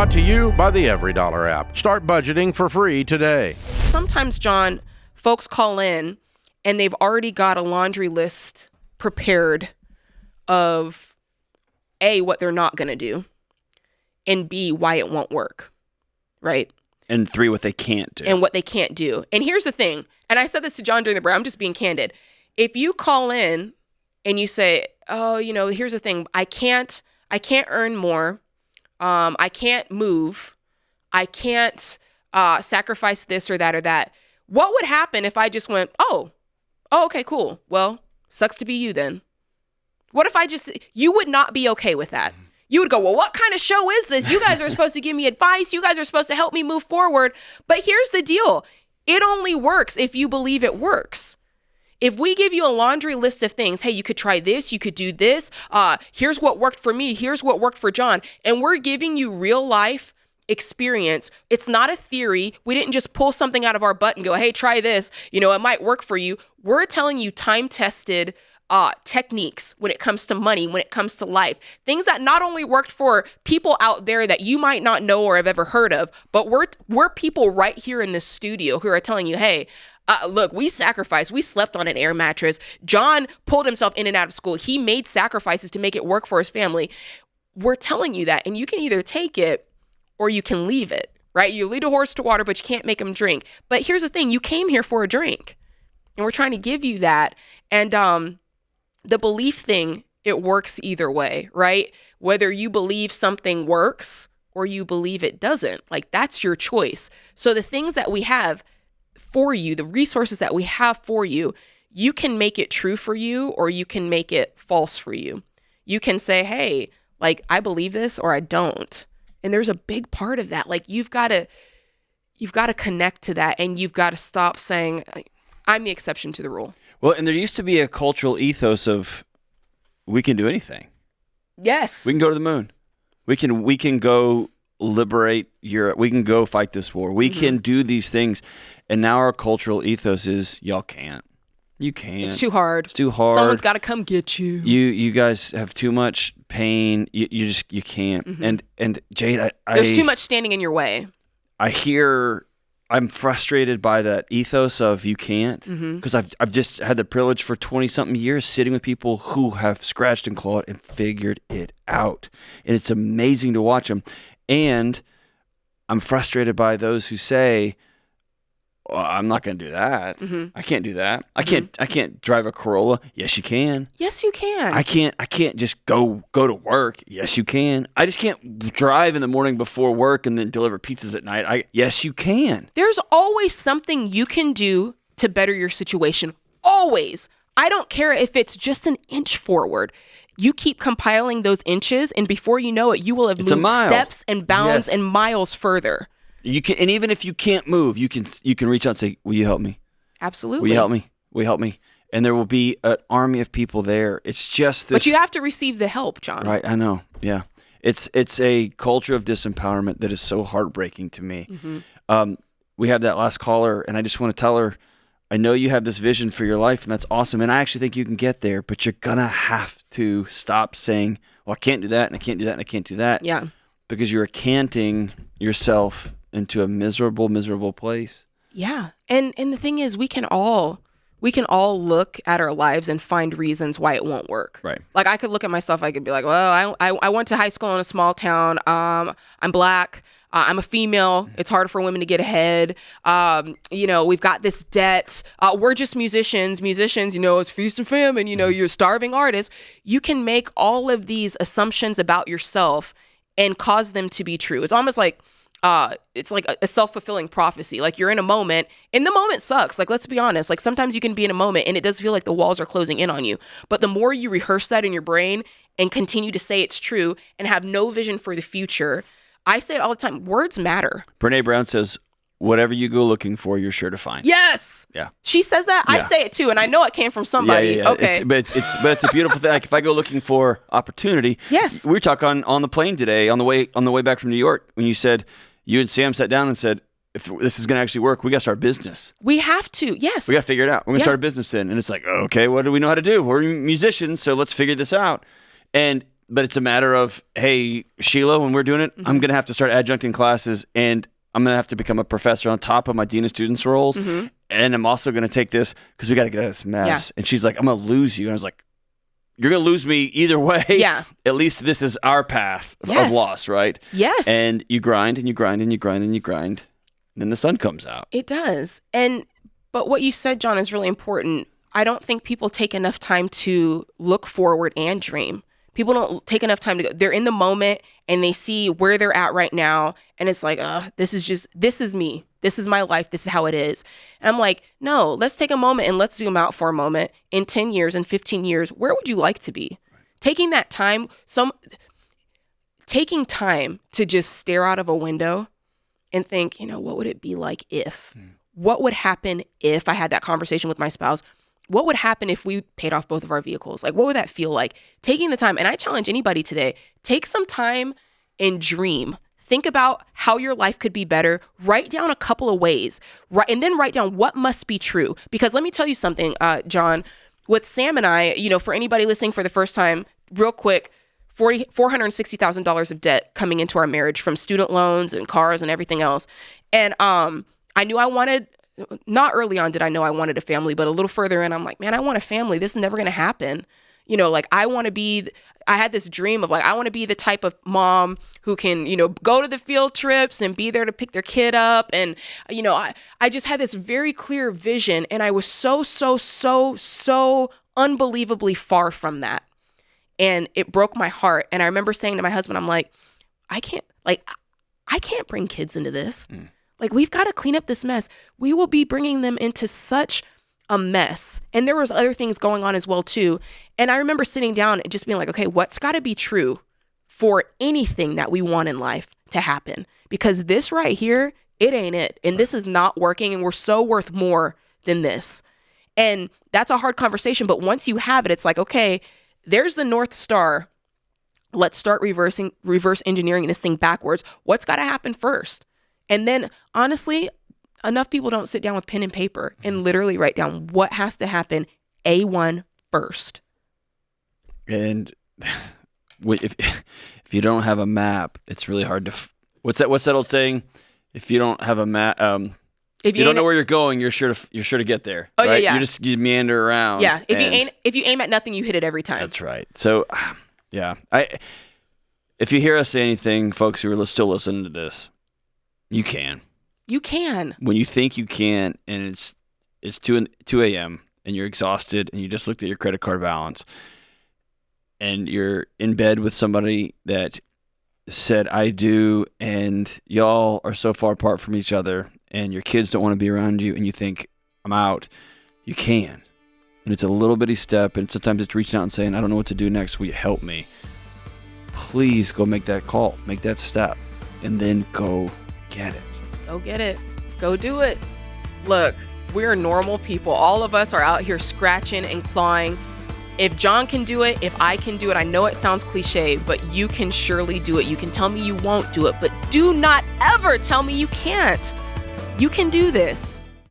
Brought to you by the Every Dollar app. Start budgeting for free today. Sometimes, John, folks call in and they've already got a laundry list prepared of A, what they're not going to do, and B, why it won't work, right? And 3, what they can't do. And what they can't do. And here's the thing, and I said this to John during the break, I'm just being candid. If you call in and you say, oh, here's the thing, I can't earn more, I can't move, I can't sacrifice this or that. What would happen if I just went, oh, okay, cool. Well, sucks to be you then. What if you would not be okay with that? You would go, well, what kind of show is this? You guys are supposed to give me advice. You guys are supposed to help me move forward. But here's the deal. It only works if you believe it works. If we give you a laundry list of things, hey, you could try this, you could do this. Here's what worked for me. Here's what worked for John. And we're giving you real life experience. It's not a theory. We didn't just pull something out of our butt and go, hey, try this. It might work for you. We're telling you time-tested techniques when it comes to money, when it comes to life, things that not only worked for people out there that you might not know or have ever heard of, but we're people right here in this studio who are telling you, hey, look, we sacrificed. We slept on an air mattress. John pulled himself in and out of school. He made sacrifices to make it work for his family. We're telling you that, and you can either take it or you can leave it, right? You lead a horse to water, but you can't make him drink. But here's the thing. You came here for a drink, and we're trying to give you that. And the belief thing, it works either way, right? Whether you believe something works or you believe it doesn't, like that's your choice. So the things that we have for you, the resources that we have for you, you can make it true for you or you can make it false for you. You can say, hey, like I believe this or I don't. And there's a big part of that. Like you've got to connect to that, and you've got to stop saying, I'm the exception to the rule. Well, and there used to be a cultural ethos of we can do anything. Yes. We can go to the moon. We can go liberate Europe. We can go fight this war. We can do these things. And now our cultural ethos is y'all can't. You can't. It's too hard. It's too hard. Someone's got to come get you. You guys have too much pain. You can't. And Jade, there's too much standing in your way. I'm frustrated by that ethos of you can't, because I've just had the privilege for 20-something years sitting with people who have scratched and clawed and figured it out. And it's amazing to watch them. And I'm frustrated by those who say, well, I'm not going to do that. I can't do that. I can't drive a Corolla. Yes, you can. Yes, you can. I can't just go to work. Yes, you can. I just can't drive in the morning before work and then deliver pizzas at night. Yes, you can. There's always something you can do to better your situation. Always. I don't care if it's just an inch forward. You keep compiling those inches, and before you know it, you will have moved steps and bounds and miles further. You can, and even if you can't move, you can reach out and say, "Will you help me? Absolutely. Will you help me? Will you help me?" And there will be an army of people there. It's just this. But you have to receive the help, John. Right? I know. Yeah. It's a culture of disempowerment that is so heartbreaking to me. We had that last caller, and I just want to tell her, I know you have this vision for your life, and that's awesome, and I actually think you can get there. But you're gonna have to stop saying, "Well, I can't do that, and I can't do that, and I can't do that." Yeah. Because you're canting yourself into a miserable, miserable place. Yeah. And the thing is, we can all look at our lives and find reasons why it won't work. Right. Like I could look at myself, I could be like, well, I went to high school in a small town. I'm black. I'm a female. It's harder for women to get ahead. We've got this debt. We're just musicians. Musicians, it's feast and famine. You're a starving artist. You can make all of these assumptions about yourself and cause them to be true. It's almost like it's like a self-fulfilling prophecy. Like you're in a moment and the moment sucks. Like, let's be honest. Like sometimes you can be in a moment and it does feel like the walls are closing in on you. But the more you rehearse that in your brain and continue to say it's true and have no vision for the future, I say it all the time. Words matter. Brene Brown says, whatever you go looking for, you're sure to find. Yes. Yeah. She says that. Yeah. I say it too. And I know it came from somebody. Yeah. Okay. It's a beautiful thing. Like if I go looking for opportunity. Yes. We were talking on the plane today on the way back from New York when you said, you and Sam sat down and said, if this is going to actually work, we got to start a business. We have to. Yes. We got to figure it out. We're going to start a business then. And it's like, okay, what do we know how to do? We're musicians, so let's figure this out. And But it's a matter of, hey, Sheila, when we're doing it, I'm going to have to start adjuncting classes, and I'm going to have to become a professor on top of my dean of students roles. And I'm also going to take this because we got to get out of this mess. And she's like, I'm going to lose you. And I was like, you're going to lose me either way. Yeah. At least this is our path of loss, right? Yes. And you grind and you grind and you grind and you grind. And then the sun comes out. It does. But what you said, John, is really important. I don't think people take enough time to look forward and dream. People don't take enough time to go. They're in the moment and they see where they're at right now. And it's like, this is me. This is my life. This is how it is. And I'm like, no, let's take a moment and let's zoom out for a moment. In 10 years and 15 years, where would you like to be? Taking that time, taking time to just stare out of a window and think, what would it be like if? What would happen if I had that conversation with my spouse? What would happen if we paid off both of our vehicles? Like, what would that feel like? Taking the time, and I challenge anybody today, take some time and dream. Think about how your life could be better. Write down a couple of ways, and then write down what must be true. Because let me tell you something, John, with Sam and I, for anybody listening for the first time, real quick, $460,000 of debt coming into our marriage from student loans and cars and everything else. And I knew I wanted, not early on did I know I wanted a family, but a little further in, I'm like, man, I want a family. This is never going to happen. I had this dream of I want to be the type of mom who can, go to the field trips and be there to pick their kid up. And, I just had this very clear vision, and I was so unbelievably far from that. And it broke my heart. And I remember saying to my husband, I'm like, I can't bring kids into this. We've got to clean up this mess. We will be bringing them into such a mess. And there was other things going on as well too. And I remember sitting down and just being like, okay, what's got to be true for anything that we want in life to happen? Because this right here, it ain't it. And this is not working. And we're so worth more than this. And that's a hard conversation. But once you have it, it's like, okay, there's the North Star. Let's start reverse engineering this thing backwards. What's got to happen first? And then honestly, enough people don't sit down with pen and paper and literally write down what has to happen A1 first. And if you don't have a map, it's really hard to. What's that old saying? If you don't have a map, if you don't know where you're going, you're sure to get there. Oh right? yeah. You meander around. Yeah. If you aim at nothing, you hit it every time. That's right. So, yeah. If you hear us say anything, folks who are still listening to this, you can. You can. When you think you can, and it's 2 a.m. and you're exhausted, and you just looked at your credit card balance, and you're in bed with somebody that said I do, and y'all are so far apart from each other, and your kids don't want to be around you, and you think I'm out, you can. And it's a little bitty step, and sometimes it's reaching out and saying, I don't know what to do next. Will you help me? Please go make that call, make that step, and then go get it. Go get it. Go do it. Look, we're normal people. All of us are out here scratching and clawing. If John can do it, if I can do it, I know it sounds cliche, but you can surely do it. You can tell me you won't do it, but do not ever tell me you can't. You can do this.